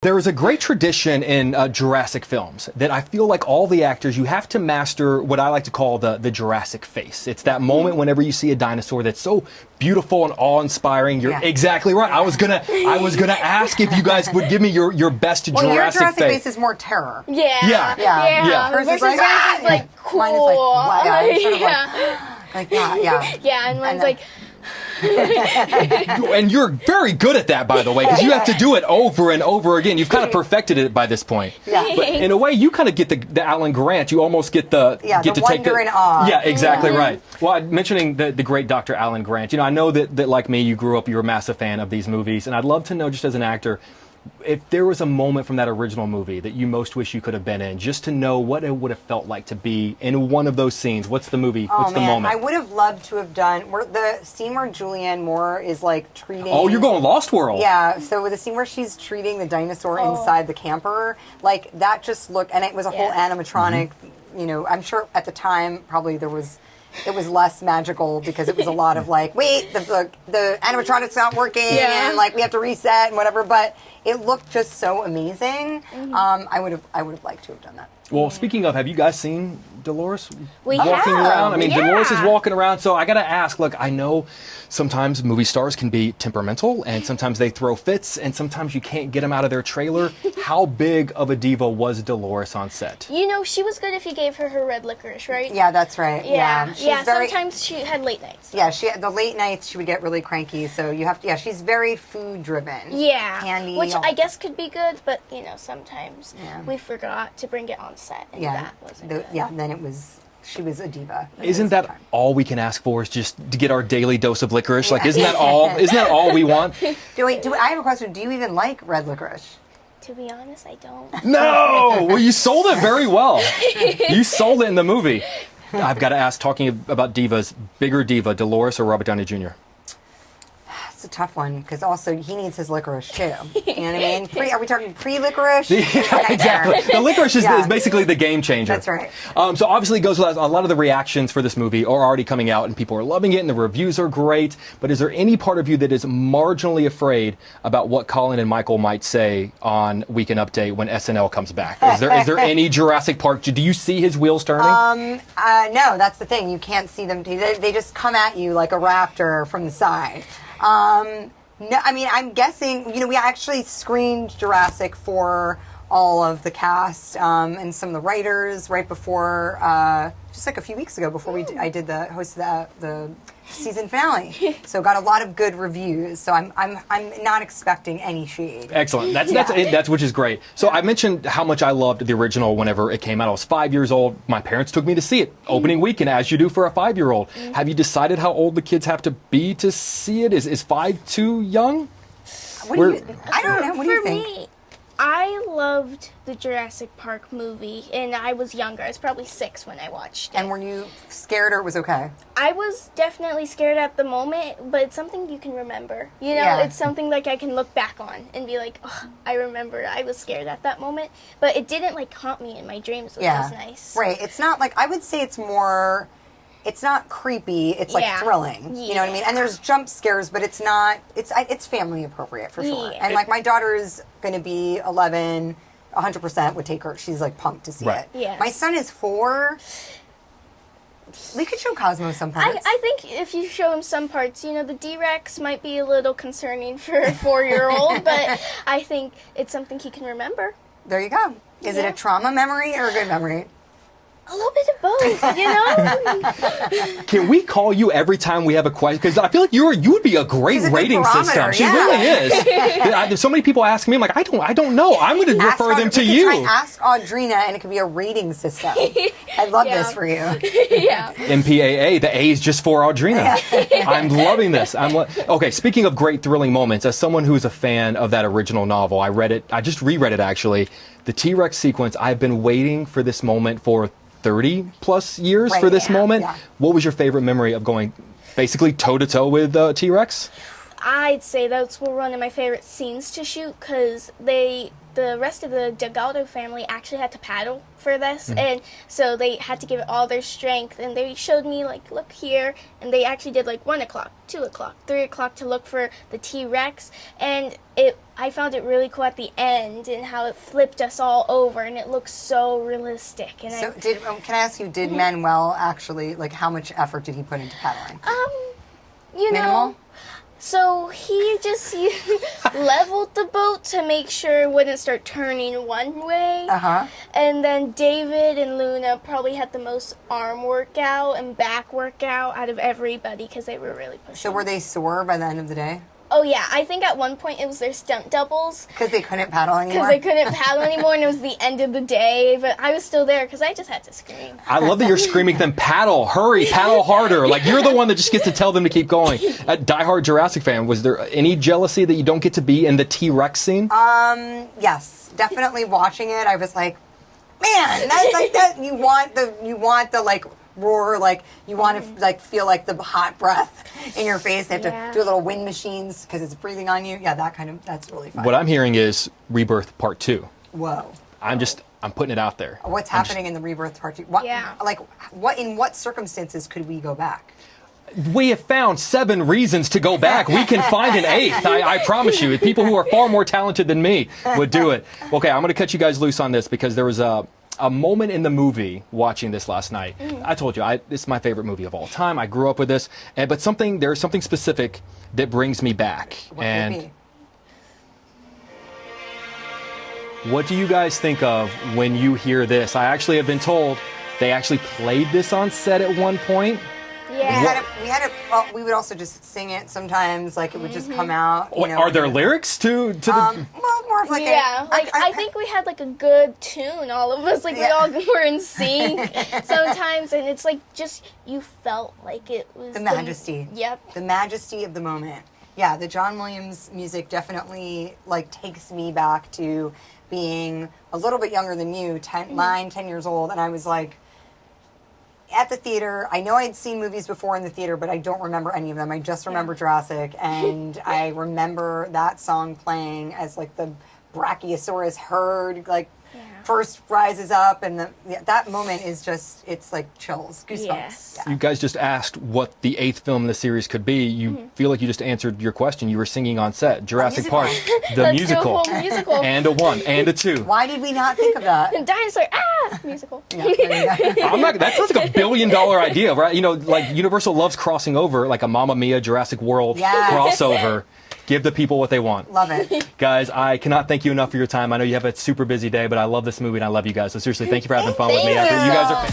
There is a great tradition in Jurassic films that I feel like all the actors, you have to master what I like to call the Jurassic face. It's that moment whenever you see a dinosaur that's so beautiful and awe-inspiring. You're exactly right. I was gonna ask if you guys would give me your best Jurassic face. Your Jurassic face is more terror. Yeah. Hers is like cool. Mine is like that. Yeah. Yeah, and mine's like. And you're very good at that, by the way, because you have to do it over and over again. You've kind of perfected it by this point. Yeah. But in a way, you kind of get the Alan Grant. You almost get the wonder and awe. Yeah, exactly right. Well, mentioning the great Dr. Alan Grant, I know that like me, you grew up, you're a massive fan of these movies, and I'd love to know, just as an actor, if there was a moment from that original movie that you most wish you could have been in, just to know what it would have felt like to be in one of those scenes. What's the movie? What's the moment? I would have loved to have done the scene where Julianne Moore is like treating. Oh, you're going Lost World. Yeah. So the scene where she's treating the dinosaur inside the camper, like that just looked, and it was a whole animatronic. I'm sure at the time probably it was less magical because it was a lot of like, wait, the animatronic's not working, and like we have to reset and whatever. But it looked just so amazing. I would have liked to have done that. Well, speaking of, have you guys seen Dolores walking around? I mean, Dolores is walking around, so I got to ask, look, I know sometimes movie stars can be temperamental, and sometimes they throw fits, and sometimes you can't get them out of their trailer. How big of a diva was Dolores on set? She was good if you gave her red licorice, right? Yeah, that's right. Yeah. Sometimes she had late nights. Yeah, the late nights she would get really cranky, so you have to, she's very food driven. Yeah. Candy. Which I guess could be good, but, sometimes we forgot to bring it on set, and that wasn't good. Yeah, and then she was a diva. Isn't that all we can ask for, is just to get our daily dose of licorice? Like, isn't that all we want? I have a question. Do you even like red licorice? To be honest, I don't. No! Well, you sold it very well. You sold it in the movie. I've got to ask, talking about divas, bigger diva, Dolores or Robert Downey Jr.? It's a tough one, because also he needs his licorice too. You know what I mean? Are we talking pre-licorice? Yeah, exactly. The licorice is basically the game changer. That's right. So obviously it goes without, a lot of the reactions for this movie are already coming out and people are loving it and the reviews are great. But is there any part of you that is marginally afraid about what Colin and Michael might say on Weekend Update when SNL comes back? Is there any Jurassic Park? Do you see his wheels turning? No, that's the thing. You can't see them. They just come at you like a raptor from the side. No, I mean, I'm guessing, we actually screened Jurassic for all of the cast and some of the writers right before, just like a few weeks ago, before I did the host of the season finale. So got a lot of good reviews. So I'm not expecting any shade. Excellent. That's which is great. So I mentioned how much I loved the original whenever it came out. I was 5 years old. My parents took me to see it opening weekend, as you do for a 5-year-old. Have you decided how old the kids have to be to see it? Is 5 too young? I don't know. What do you think? For me, I loved the Jurassic Park movie, and I was younger. I was probably 6 when I watched it. And were you scared or it was okay? I was definitely scared at the moment, but it's something you can remember. It's something like I can look back on and be like, oh, I remember I was scared at that moment. But it didn't haunt me in my dreams, which was nice. Right. It's not I would say it's more... It's not creepy. It's thrilling. You know what I mean? And there's jump scares, but it's not. It's family appropriate for sure. And my daughter is going to be 11. 100% would take her. She's pumped to see it. Yes. My son is 4. We could show Cosmo some parts. I think if you show him some parts, the TRex might be a little concerning for a 4-year-old, but I think it's something he can remember. There you go. Is it a trauma memory or a good memory? A little bit of both, Can we call you every time we have a question? Because I feel like you would be a great rating system. She really is. There's so many people ask me. I'm like, I don't know. I'm going to refer them to you. Ask Audrina, and it could be a rating system. I love this for you. Yeah. MPAA. The A is just for Audrina. I'm loving this. Okay. Speaking of great thrilling moments, as someone who is a fan of that original novel, I read it. I just reread it actually. The T-Rex sequence. I've been waiting for this moment for 30 plus years for this moment. Yeah. What was your favorite memory of going basically toe to toe with T-Rex? I'd say those were one of my favorite scenes to shoot because the rest of the Delgado family actually had to paddle for this, and so they had to give it all their strength, and they showed me, like, look here, and they actually did, like, 1 o'clock, 2 o'clock, 3 o'clock to look for the T-Rex, and I found it really cool at the end, and how it flipped us all over, and it looked so realistic. And so can I ask you, did Manuel actually, like, how much effort did he put into paddling? You know, Minimal? so he just leveled the boat to make sure it wouldn't start turning one way. And then David and Luna probably had the most arm workout and back workout out of everybody because they were really pushing. So were they sore by the end of the day? Oh, yeah. I think at one point it was their stunt doubles. Because they couldn't paddle anymore? Because they couldn't paddle anymore, and it was the end of the day. But I was still there because I just had to scream. I love that you're screaming at them, paddle, hurry, paddle harder. Like, you're the one that just gets to tell them to keep going. A diehard Jurassic fan, was there any jealousy that you don't get to be in the T-Rex scene? Yes. Definitely watching it, I was like, man, that's like that. You want the like, roar, like you want to like feel like the hot breath in your face. They have to do little wind machines because it's breathing on you. Yeah, that's really fun. What I'm hearing is Rebirth Part 2. Whoa. I'm putting it out there. What's happening in the Rebirth Part 2? In what circumstances could we go back? We have found 7 reasons to go back. We can find an 8th. I promise you. People who are far more talented than me would do it. Okay, I'm going to cut you guys loose on this because there was a moment in the movie watching this last night. I told you, it's my favorite movie of all time. I grew up with this, but there's something specific that brings me back. What could it be? What do you guys think of when you hear this? I actually have been told they actually played this on set at one point. Yeah. We would also just sing it sometimes, like it would just come out. Are there lyrics to the? Well, more of like I think we had like a good tune, all of us. Like we all were in sync sometimes, and it's like just you felt like it was the majesty. Yep. The majesty of the moment. Yeah, the John Williams music definitely like takes me back to being a little bit younger than you, 10 years old, and I was like, at the theater. I know I'd seen movies before in the theater, but I don't remember any of them. I just remember Jurassic, and I remember that song playing as like the Brachiosaurus herd like first rises up, and that moment is just, it's like chills, goosebumps. Yes. You guys just asked what the 8th film in the series could be. You feel like you just answered your question. You were singing on set. Jurassic Park, the Let's musical. do a whole musical. And a 1 and a 2. Why did we not think of that? Dinosaur, musical. Yeah, there you go. That sounds like $1 billion idea, right? You know, like Universal loves crossing over, like a Mamma Mia Jurassic World crossover. Give the people what they want. Love it. Guys, I cannot thank you enough for your time. I know you have a super busy day, but I love this movie and I love you guys. So seriously, thank you for having fun with me. You guys are